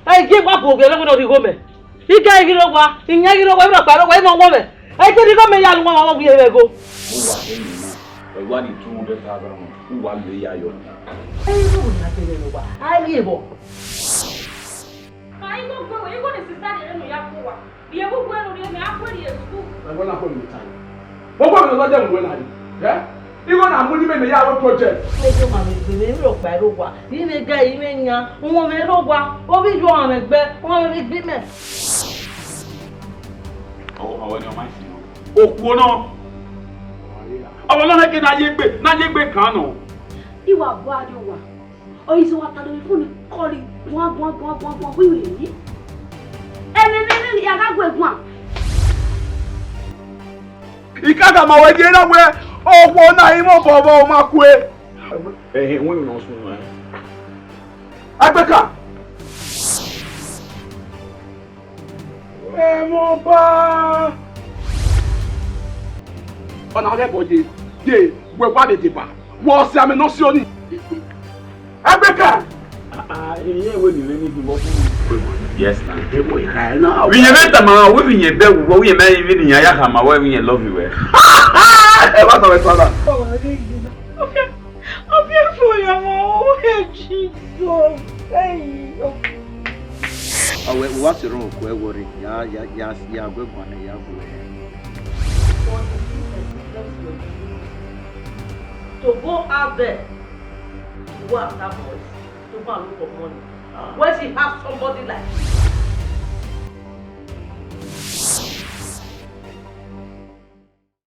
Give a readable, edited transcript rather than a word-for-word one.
I give up okay no go go me. Ika igiro wa, inya igiro wa ba paro wa mo wo me. I ke go me ya lu wa we go. We want 200,000 who want the yayo. I go na ke no wa. I give up. I go go, you go to sister no ya ko wa. Bi e go go no me akwari e school. I go na ko mi time. What about the other one? Yeah? Even I'm moving in the Yahoo project. I go ma me ro pa ro wa. Yi me ga yi me nya, won me ro wa. O bi jo am egbe, won me gbe me. Oh, I want your mind. Oh, no. I will not get na yegbe kan no. Iwa bo ade wa. O yi so wa ta do phone call one we we. Ene ya ga gbo egun. Ikaga ma we na we owo na imo bobo ma ku e. When no so. Agbeka. Mo ba. Ona le boje. Ye, we wa de ba. Wo se ame no si oni. Agbeka. Yes, na. We ye better ma, we ye be, we ye me even ya ya ma, we ye love you. What are we talking? Okay. I'm here for you, Mom. Hey, Jesus. Hey. Oh, what's wrong? We're worried. Yeah, we're going to To go out there, to go after boys, to go and look for money. When she has somebody like